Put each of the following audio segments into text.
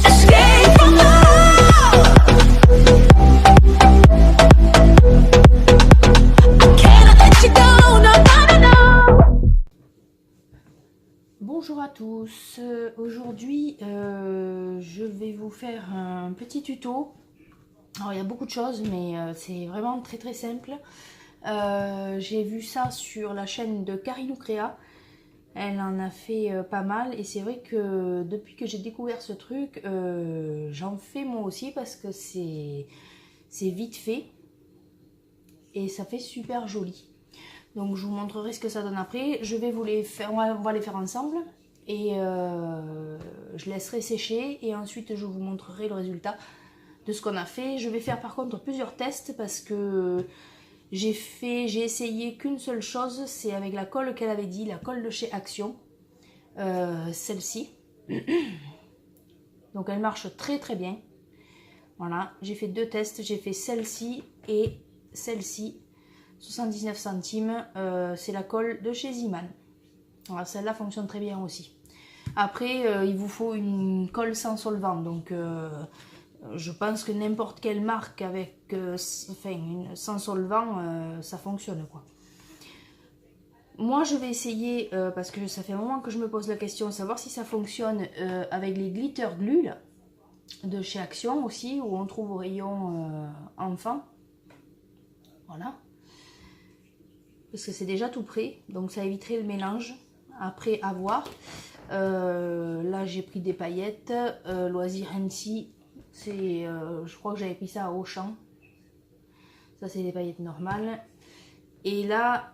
Escape from love. I can't let you go, no, no, no, no. Bonjour à tous, aujourd'hui je vais vous faire un petit tuto. Alors il y a beaucoup de choses mais c'est vraiment très très simple. J'ai vu ça sur la chaîne de Karine Créa, elle en a fait pas mal et c'est vrai que depuis que j'ai découvert ce truc, j'en fais moi aussi parce que c'est vite fait et ça fait super joli. Donc je vous montrerai ce que ça donne après. Je vais vous les faire, on va les faire ensemble et je laisserai sécher et ensuite je vous montrerai le résultat de ce qu'on a fait. Je vais faire par contre plusieurs tests parce que j'ai essayé qu'une seule chose, c'est avec la colle qu'elle avait dit, la colle de chez Action, celle-ci. Donc elle marche très très bien. Voilà, j'ai fait deux tests, j'ai fait celle-ci et celle-ci. 79 centimes, c'est la colle de chez Ziman. Voilà, celle-là fonctionne très bien aussi. Après, il vous faut une colle sans solvant, donc je pense que n'importe quelle marque avec sans solvant, ça fonctionne quoi. Moi, je vais essayer, parce que ça fait un moment que je me pose la question, savoir si ça fonctionne avec les glitter glue là, de chez Action aussi, où on trouve au rayon enfant. Voilà. Parce que c'est déjà tout prêt, donc ça éviterait le mélange après avoir. Là j'ai pris des paillettes, Loisir NC, c'est, je crois que j'avais pris ça à Auchan. Ça c'est des paillettes normales. Et là,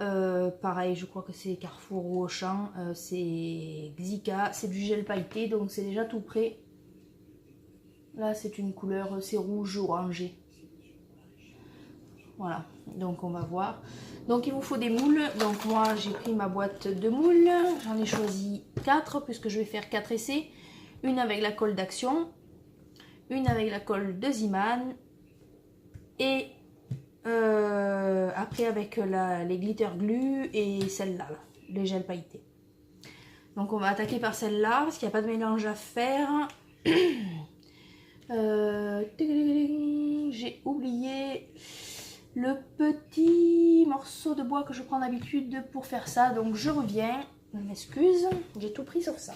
pareil, je crois que c'est Carrefour ou Auchan, c'est Xika, c'est du gel pailleté, donc c'est déjà tout prêt. Là c'est une couleur, c'est rouge orangé. Voilà, donc on va voir. Donc il vous faut des moules. Donc moi j'ai pris ma boîte de moules. J'en ai choisi 4 puisque je vais faire 4 essais. Une avec la colle d'Action, une avec la colle de Ziman et après avec les glitter glue et celle-là, les gels pailletés. Donc on va attaquer par celle-là parce qu'il n'y a pas de mélange à faire. J'ai oublié le petit morceau de bois que je prends d'habitude pour faire ça, donc je reviens, je m'excuse, j'ai tout pris sauf ça.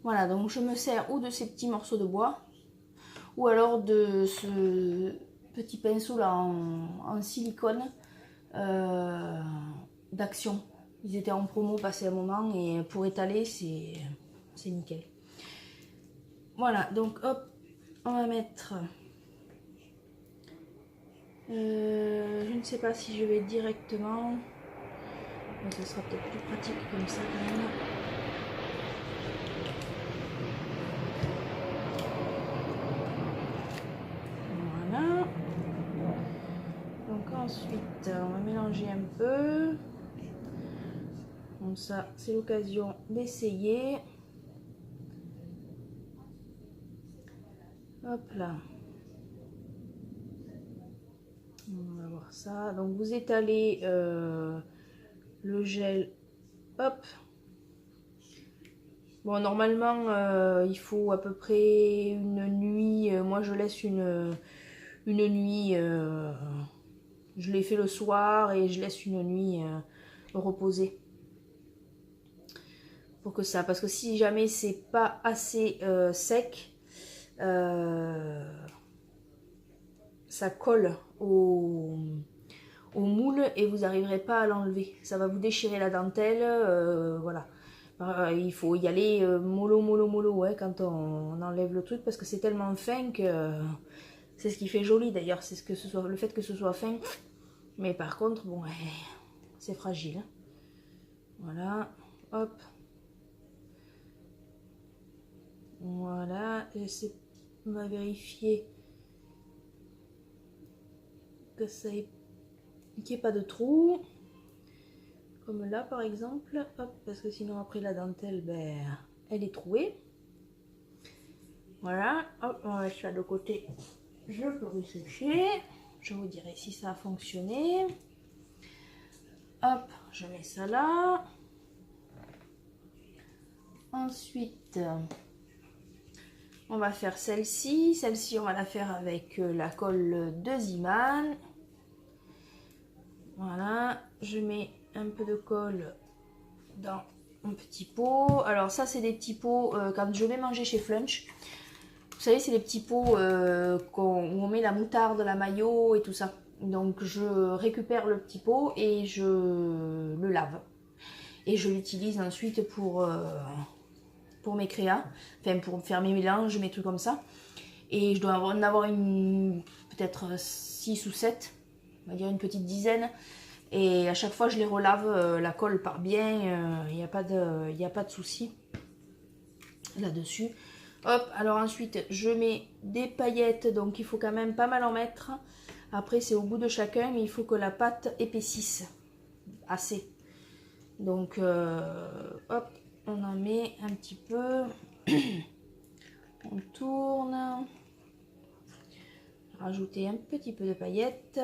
Voilà, donc je me sers ou de ces petits morceaux de bois, ou alors de ce petit pinceau là en silicone d'Action. Ils étaient en promo passé un moment et pour étaler c'est nickel. Voilà, donc hop, on va mettre... je ne sais pas si je vais directement... Mais ce sera peut-être plus pratique comme ça quand même. Voilà. Donc ensuite, on va mélanger un peu. Donc ça, c'est l'occasion d'essayer. Hop là. On va voir ça. Donc vous étalez le gel. Hop. Bon, normalement, il faut à peu près une nuit. Moi, je laisse une nuit. Je l'ai fait le soir et je laisse une nuit reposer. Pour que ça. Parce que si jamais c'est pas assez sec, ça colle au moule et vous n'arriverez pas à l'enlever. Ça va vous déchirer la dentelle. Voilà. Il faut y aller mollo ouais, quand on enlève le truc parce que c'est tellement fin que c'est ce qui fait joli d'ailleurs, c'est le fait que ce soit fin, mais par contre bon c'est fragile. Voilà, hop, voilà, on va vérifier que ça qu'il n'y ait pas de trou. Comme là par exemple, hop, parce que sinon après la dentelle, ben, elle est trouée. Voilà, hop, on va mettre ça de côté. Je peux resécher. Je vous dirai si ça a fonctionné. Hop, je mets ça là. Ensuite, on va faire celle-ci. Celle-ci, on va la faire avec la colle de Ziman. Voilà, je mets un peu de colle dans un petit pot. Alors ça, c'est des petits pots quand je vais manger chez Flunch. Vous savez, c'est les petits pots où on met la moutarde, la mayo et tout ça. Donc je récupère le petit pot et je le lave. Et je l'utilise ensuite pour mes créas. Enfin, pour faire mes mélanges, mes trucs comme ça. Et je dois en avoir peut-être 6 ou 7. On va dire une petite dizaine. Et à chaque fois, je les relave. La colle part bien. Il n'y a pas de souci là-dessus. Hop, alors ensuite, je mets des paillettes. Donc, il faut quand même pas mal en mettre. Après, c'est au goût de chacun. Mais il faut que la pâte épaississe assez. Donc, hop, on en met un petit peu. On tourne. Rajouter un petit peu de paillettes.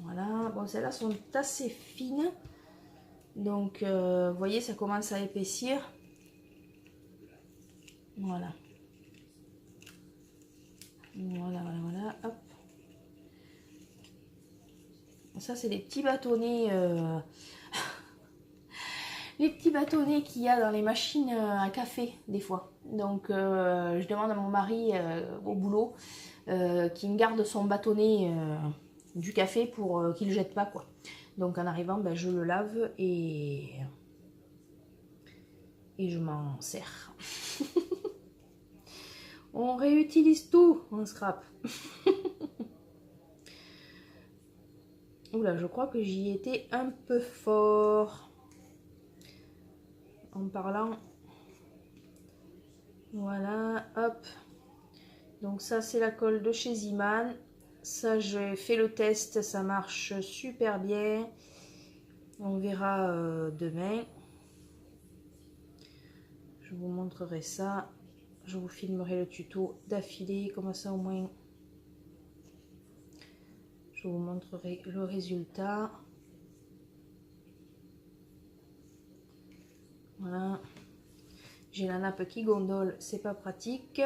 Voilà, bon, celles-là sont assez fines. Donc, vous voyez, ça commence à épaissir. Voilà. Voilà, voilà, voilà. Hop. Ça, c'est les petits bâtonnets. Les petits bâtonnets qu'il y a dans les machines à café, des fois. Donc, je demande à mon mari au boulot qu'il me garde son bâtonnet du café pour qu'il ne le jette pas, quoi. Donc, en arrivant, ben, je le lave et je m'en sers. On réutilise tout en scrap. Oula, je crois que j'y étais un peu fort en parlant. Voilà, hop. Donc ça, c'est la colle de chez Ziman. Ça, j'ai fait le test, ça marche super bien. On verra demain. Je vous montrerai ça. Je vous filmerai le tuto d'affilée, comme ça au moins je vous montrerai le résultat. Voilà. J'ai la nappe qui gondole, c'est pas pratique.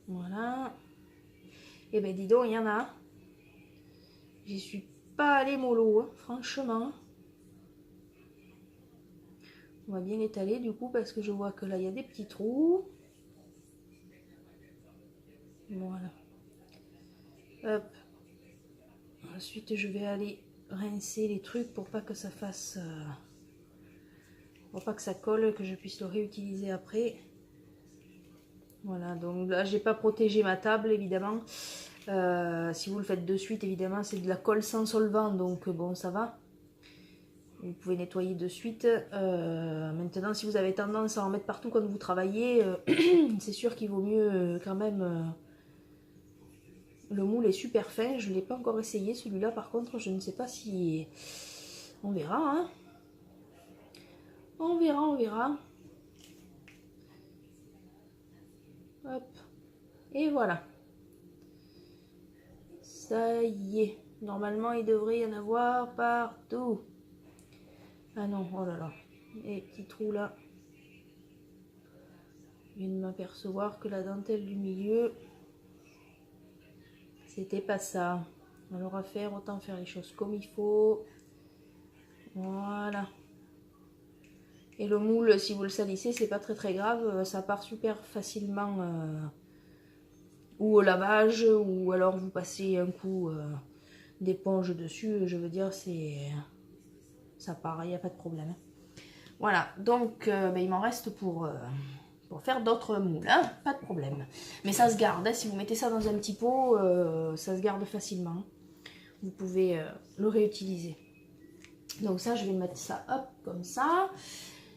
Voilà. Et ben dis donc, il y en a. J'y suis pas allée mollo, hein, franchement. On va bien l'étaler du coup parce que je vois que là il y a des petits trous. Voilà. Hop. Ensuite je vais aller rincer les trucs pour pas que ça fasse... pour pas que ça colle, que je puisse le réutiliser après. Voilà, donc là j'ai pas protégé ma table évidemment. Si vous le faites de suite, évidemment c'est de la colle sans solvant, donc bon, ça va. Vous pouvez nettoyer de suite. Maintenant, si vous avez tendance à en mettre partout quand vous travaillez, c'est sûr qu'il vaut mieux quand même... le moule est super fin. Je ne l'ai pas encore essayé celui-là. Par contre, je ne sais pas si... On verra. Hein. On verra, on verra. Hop. Et voilà. Ça y est. Normalement, il devrait y en avoir partout. Ah non, oh là là, les petits trous là. Je viens de m'apercevoir que la dentelle du milieu, c'était pas ça. Alors à faire, autant faire les choses comme il faut. Voilà. Et le moule, si vous le salissez, c'est pas très grave. Ça part super facilement ou au lavage, ou alors vous passez un coup d'éponge dessus. Je veux dire, ça part, il n'y a pas de problème. Voilà, donc ben, il m'en reste pour faire d'autres moules, hein, pas de problème. Mais ça se garde, hein, si vous mettez ça dans un petit pot, ça se garde facilement. Vous pouvez le réutiliser. Donc ça, je vais mettre ça, hop, comme ça.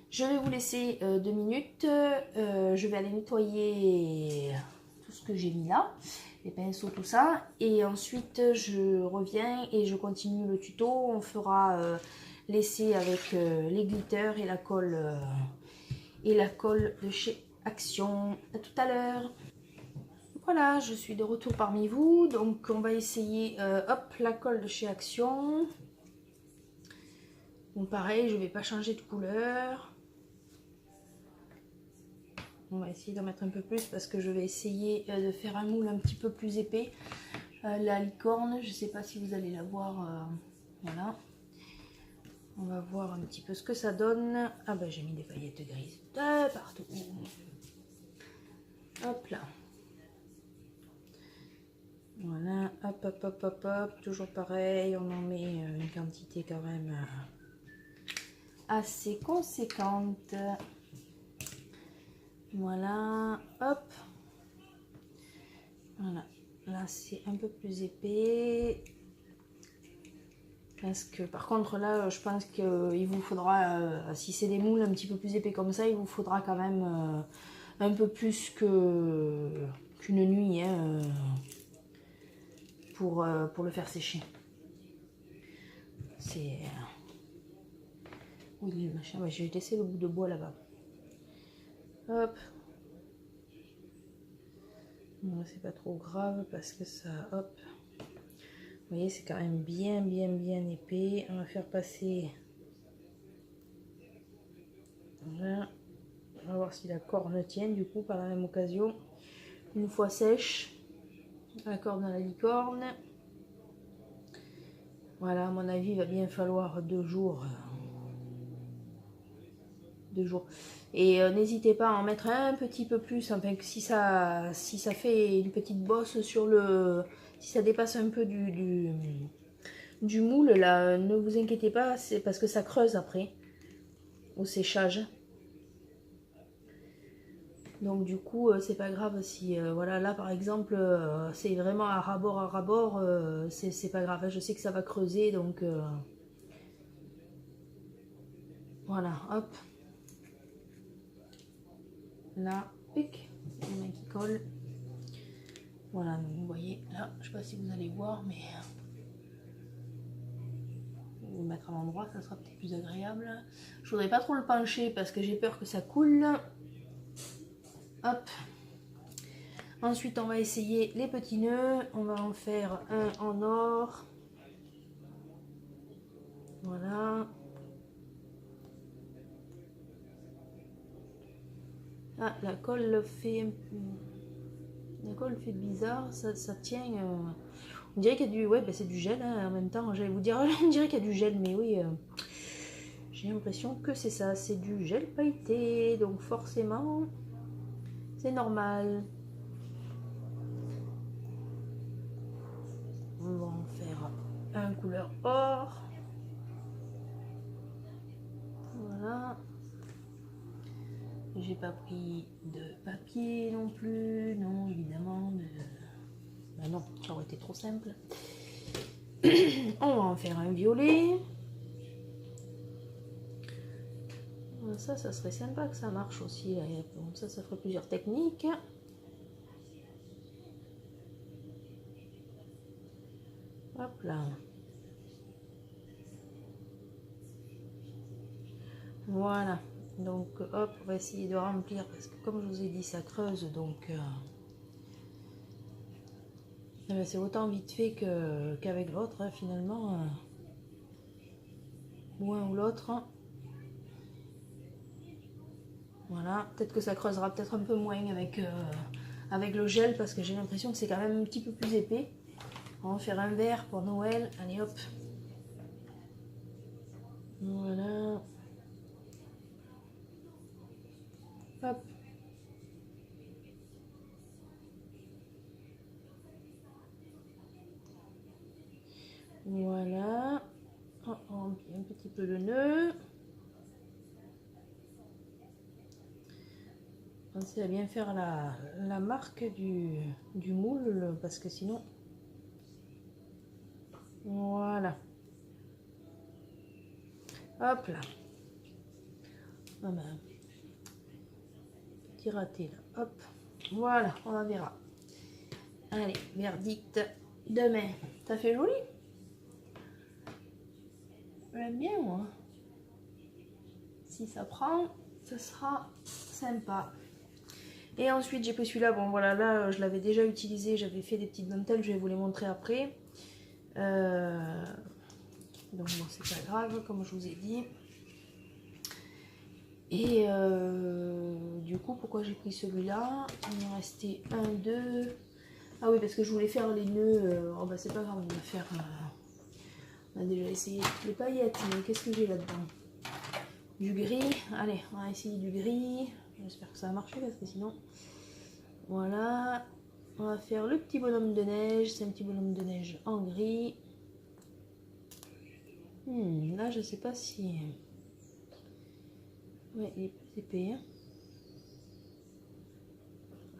Je vais vous laisser 2 minutes. Je vais aller nettoyer tout ce que j'ai mis là. les pinceaux, tout ça. Et ensuite, je reviens et je continue le tuto. On fera l'essai avec les glitters et la colle de chez Action. À tout à l'heure. Voilà, je suis de retour parmi vous. Donc, on va essayer hop, la colle de chez Action. Bon, pareil, je ne vais pas changer de couleur. On va essayer d'en mettre un peu plus parce que je vais essayer de faire un moule un petit peu plus épais. La licorne, je ne sais pas si vous allez la voir. Voilà. On va voir un petit peu ce que ça donne. Ah bah j'ai mis des paillettes grises de partout. Hop là. Voilà, hop, hop, hop, hop, hop. Toujours pareil, on en met une quantité quand même assez conséquente. Voilà, hop. Voilà, là c'est un peu plus épais. Parce que par contre là, je pense qu'il vous faudra, si c'est des moules un petit peu plus épais comme ça, il vous faudra quand même un peu plus qu'une nuit hein, pour le faire sécher. C'est... Oui, le machin, ouais, j'ai laissé le bout de bois là-bas. Hop. Bon, c'est pas trop grave parce que ça, hop. Vous voyez, c'est quand même bien épais. On va faire passer... Voilà. On va voir si la corne tient du coup par la même occasion. Une fois sèche, la corne à la licorne. Voilà, à mon avis, il va bien falloir 2 jours. 2 jours. Et n'hésitez pas à en mettre un petit peu plus. Enfin, si ça fait une petite bosse sur le... Si ça dépasse un peu du moule, là, ne vous inquiétez pas, c'est parce que ça creuse après, au séchage. Donc du coup, c'est pas grave si, voilà, là par exemple, c'est vraiment à ras-bord, c'est pas grave. Je sais que ça va creuser, donc voilà, hop. Là, pic, les mains qui collent. Voilà, donc vous voyez, là, je sais pas si vous allez voir, mais je vais vous mettre à l'endroit, ça sera peut-être plus agréable. Je voudrais pas trop le pencher parce que j'ai peur que ça coule. Hop. Ensuite, on va essayer les petits nœuds. On va en faire un en or. Voilà. Ah, la colle fait bizarre. Ça tient. On dirait qu'il y a du... Ouais, bah, c'est du gel hein, en même temps. J'allais vous dire, on dirait qu'il y a du gel, mais oui. J'ai l'impression que c'est ça. C'est du gel pailleté. Donc forcément, c'est normal. On va en faire un couleur or. Voilà. J'ai pas pris de papier non plus. Non, évidemment. Bah non, ça aurait été trop simple. On va en faire un violet. Ça serait sympa que ça marche aussi. Bon, ça ferait plusieurs techniques. Hop là. Voilà. Donc hop, on va essayer de remplir parce que comme je vous ai dit, ça creuse. Donc c'est autant vite fait qu'avec l'autre, hein, finalement. Ou un ou l'autre. Voilà. Peut-être que ça creusera peut-être un peu moins avec le gel parce que j'ai l'impression que c'est quand même un petit peu plus épais. On va en faire un vert pour Noël. Allez hop. Voilà. Hop. Voilà. On remplit un petit peu le nœud. Pensez à bien faire la marque du moule parce que sinon... Voilà. Hop là. Ah ben, petit raté là. Hop. Voilà, on la verra. Allez, verdict demain. Ça fait joli? J'aime bien moi. Si ça prend, ça sera sympa. Et ensuite j'ai pris celui-là. Bon voilà, là je l'avais déjà utilisé. J'avais fait des petites dentelles. Je vais vous les montrer après. Donc bon, c'est pas grave, comme je vous ai dit. Et du coup, pourquoi j'ai pris celui-là? Il me restait un, deux. Ah oui, parce que je voulais faire les nœuds. Oh bah c'est pas grave, on va faire. On a déjà essayé les paillettes, mais qu'est-ce que j'ai là-dedans? Du gris. Allez, on va essayer du gris. J'espère que ça va marcher parce que sinon. Voilà. On va faire le petit bonhomme de neige. C'est un petit bonhomme de neige en gris. Là, je sais pas si. Ouais, il est plus épais.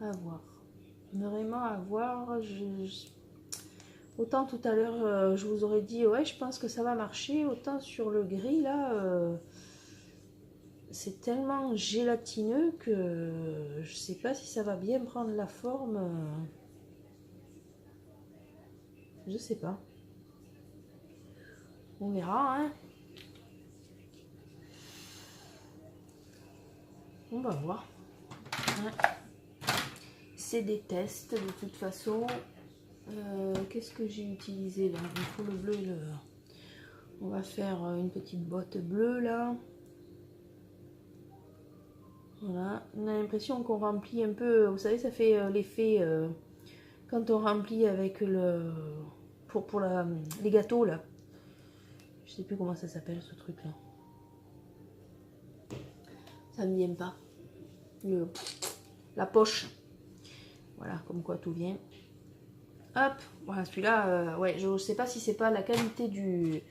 Hein. À voir. Vraiment à voir. Autant tout à l'heure, je vous aurais dit, ouais, je pense que ça va marcher. Autant sur le gris, là, c'est tellement gélatineux que je sais pas si ça va bien prendre la forme. Je sais pas. On verra, hein. On va voir. Ouais. C'est des tests de toute façon. Qu'est-ce que j'ai utilisé là? Il faut le bleu et le... On va faire une petite botte bleue là. Voilà. On a l'impression qu'on remplit un peu. Vous savez, ça fait l'effet quand on remplit avec le... Pour les gâteaux là. Je sais plus comment ça s'appelle ce truc là. Ça me vient pas. La poche. Voilà, comme quoi tout vient. Hop, voilà, celui-là, ouais, je sais pas si c'est pas la qualité du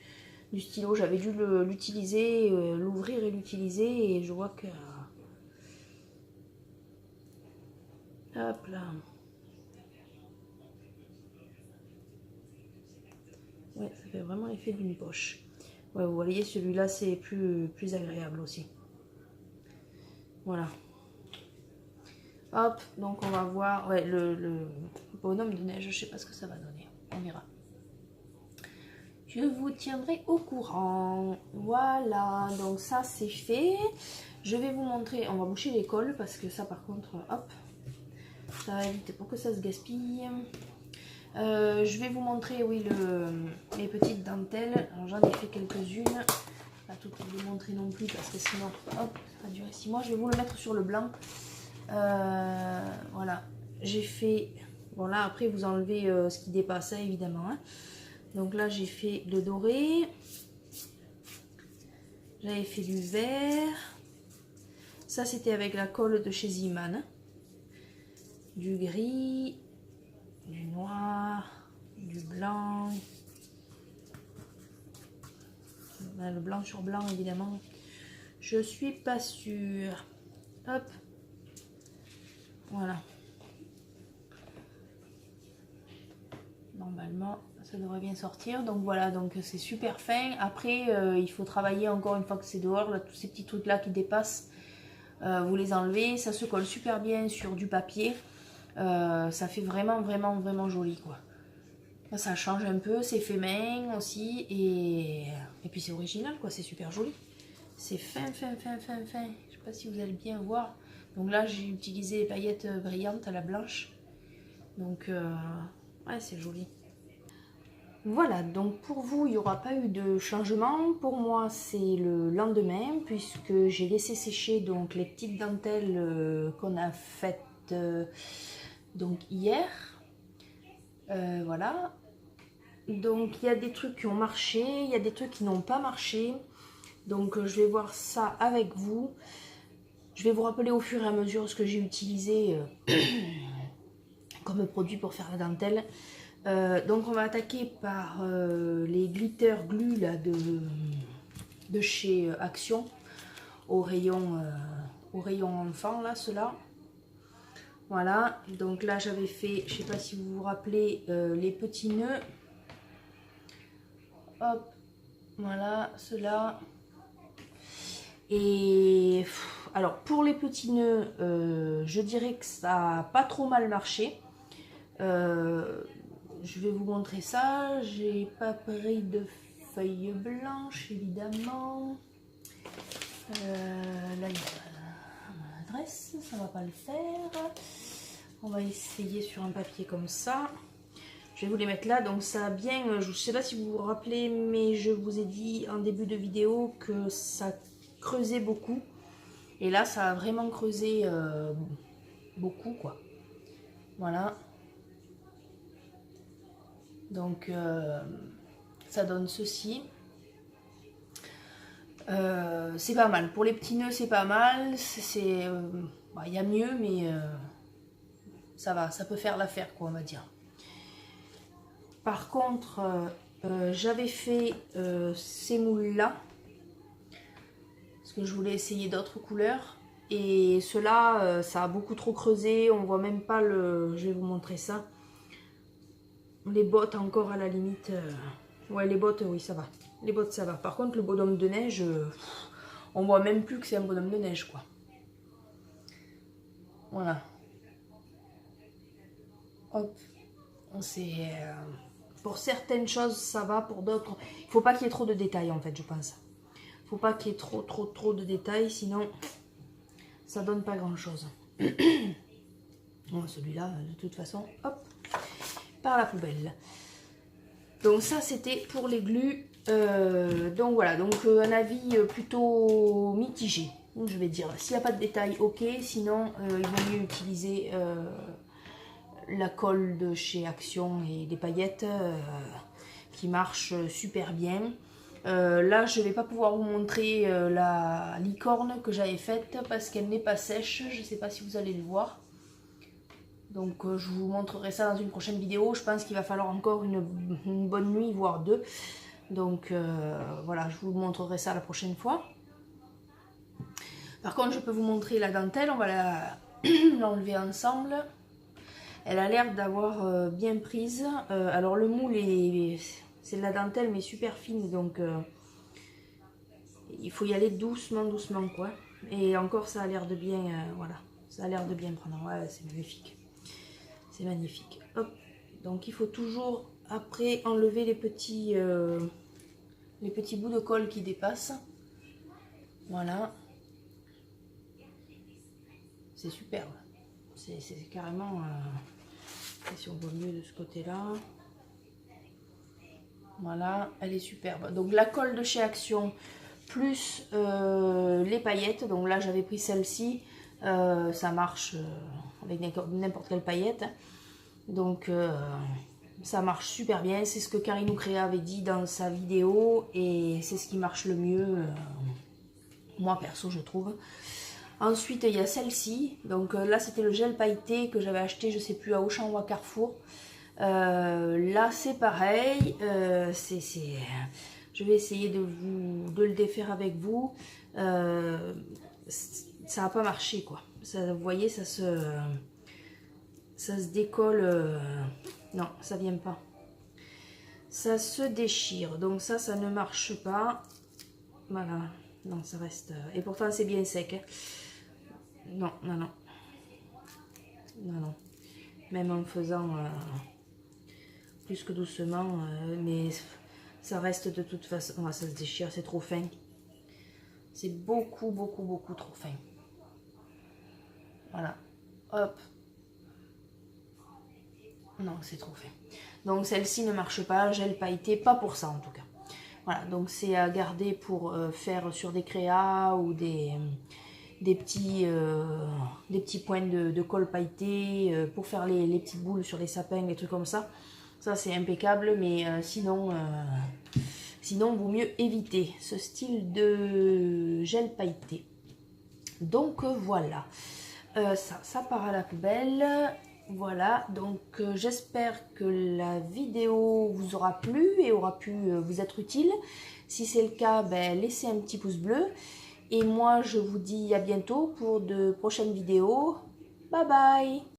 stylo. J'avais dû l'utiliser, l'ouvrir et l'utiliser, et je vois que... Hop là. Ouais, ça fait vraiment l'effet d'une poche. Ouais, vous voyez, celui-là, c'est plus agréable aussi. Voilà. Hop, donc on va voir ouais, le bonhomme de neige. Je sais pas ce que ça va donner. On verra. Je vous tiendrai au courant. Voilà, donc ça c'est fait. Je vais vous montrer. On va boucher les cols parce que ça par contre, hop, ça va éviter pour que ça se gaspille. Je vais vous montrer, oui, les petites dentelles. Alors j'en ai fait quelques-unes. Pas toutes les montrer non plus parce que sinon, hop, ça va durer 6 mois. Je vais vous le mettre sur le blanc. Voilà, j'ai fait... Bon là, après, vous enlevez ce qui dépasse, ça, évidemment. Hein. Donc là, j'ai fait le doré. J'avais fait du vert. Ça, c'était avec la colle de chez Ziman. Du gris. Du noir. Du blanc. Le blanc sur blanc, évidemment. Je suis pas sûre. Hop. Voilà. Normalement, ça devrait bien sortir. Donc voilà, donc c'est super fin. Après, il faut travailler encore une fois que c'est dehors. Là, tous ces petits trucs là qui dépassent, vous les enlevez. Ça se colle super bien sur du papier. Ça fait vraiment joli quoi. Ça change un peu, c'est fait main aussi. Et puis c'est original quoi, c'est super joli. C'est fin. Je sais pas si vous allez bien voir. Donc là, j'ai utilisé les paillettes brillantes à la blanche. Donc, ouais, c'est joli. Voilà, donc pour vous, il n'y aura pas eu de changement. Pour moi, c'est le lendemain, puisque j'ai laissé sécher donc les petites dentelles qu'on a faites donc hier. Voilà. Donc, il y a des trucs qui ont marché, il y a des trucs qui n'ont pas marché. Donc, je vais voir ça avec vous. Je vais vous rappeler au fur et à mesure ce que j'ai utilisé comme produit pour faire la dentelle. Donc on va attaquer par les glitter glue là, de chez Action au rayon enfant là, ceux-là. Voilà, donc là j'avais fait, je sais pas si vous vous rappelez, les petits nœuds. Hop, voilà, ceux-là. Et alors pour les petits nœuds, je dirais que ça n'a pas trop mal marché. Je vais vous montrer ça. J'ai pas pris de feuilles blanches évidemment. Là il y a l'adresse, ça va pas le faire. On va essayer sur un papier comme ça. Je vais vous les mettre là. Donc ça a bien, je sais pas si vous vous rappelez, mais je vous ai dit en début de vidéo que ça creusait beaucoup. Et là ça a vraiment creusé beaucoup quoi. Voilà. Donc ça donne ceci. C'est pas mal. Pour les petits nœuds c'est pas mal. Il y a mieux mais ça va, ça peut faire l'affaire quoi on va dire. Par contre j'avais fait ces moules là. Parce que je voulais essayer d'autres couleurs. Et ceux-là ça a beaucoup trop creusé. On voit même pas le... Je vais vous montrer ça. Les bottes encore à la limite. Ouais les bottes oui ça va. Les bottes ça va. Par contre le bonhomme de neige, on voit même plus que c'est un bonhomme de neige quoi. Voilà. Hop. C'est pour certaines choses ça va, pour d'autres. Il faut pas qu'il y ait trop de détails en fait je pense. Faut pas qu'il y ait trop de détails sinon ça donne pas grand chose. Bon, celui-là de toute façon hop. Par la poubelle. Donc ça c'était pour les glues. Donc voilà, donc un avis plutôt mitigé, je vais dire. S'il n'y a pas de détails, ok. Sinon il vaut mieux utiliser la colle de chez Action et des paillettes qui marchent super bien. Là je vais pas pouvoir vous montrer la licorne que j'avais faite parce qu'elle n'est pas sèche. Je sais pas si vous allez le voir. Donc je vous montrerai ça dans une prochaine vidéo. Je pense qu'il va falloir encore une bonne nuit, voire deux. Donc voilà, je vous montrerai ça la prochaine fois. Par contre, je peux vous montrer la dentelle. On va l'enlever ensemble. Elle a l'air d'avoir bien prise. Alors le moule, c'est de la dentelle mais super fine. Donc il faut y aller doucement, doucement quoi. Et encore, ça a l'air de bien... voilà, ça a l'air de bien prendre. Ouais, c'est magnifique. C'est magnifique. Hop. Donc il faut toujours après enlever les petits bouts de colle qui dépassent. Voilà. C'est superbe. C'est carrément... si on voit mieux de ce côté-là. Voilà, elle est superbe. Donc la colle de chez Action plus les paillettes. Donc là j'avais pris celle-ci. Ça marche avec n'importe quelle paillette. Donc ça marche super bien. C'est ce que Carinou Créa avait dit dans sa vidéo. Et c'est ce qui marche le mieux. Moi perso je trouve. Ensuite il y a celle-ci. Donc là c'était le gel pailleté que j'avais acheté, je sais plus, à Auchan ou à Carrefour. Là c'est pareil. Je vais essayer de le défaire avec vous. Ça n'a pas marché quoi. Ça, vous voyez, ça se décolle. Non, ça vient pas. Ça se déchire. Donc ça ne marche pas. Voilà. Non, ça reste. Et pourtant c'est bien sec. Hein. Non, non, non. Non, non. Même en faisant plus que doucement. Mais ça reste de toute façon. Oh, ça se déchire, c'est trop fin. C'est beaucoup, beaucoup, beaucoup trop fin. Voilà. Hop. Non, c'est trop fin. Donc celle-ci ne marche pas. Gel pailleté, pas pour ça en tout cas. Voilà, donc c'est à garder pour faire sur des créas ou des petits points de colle pailleté pour faire les petites boules sur les sapins, les trucs comme ça. Ça c'est impeccable, mais sinon vaut mieux éviter ce style de gel pailleté. Donc voilà, ça part à la poubelle. Voilà, donc j'espère que la vidéo vous aura plu et aura pu vous être utile. Si c'est le cas, ben, laissez un petit pouce bleu. Et moi, je vous dis à bientôt pour de prochaines vidéos. Bye bye!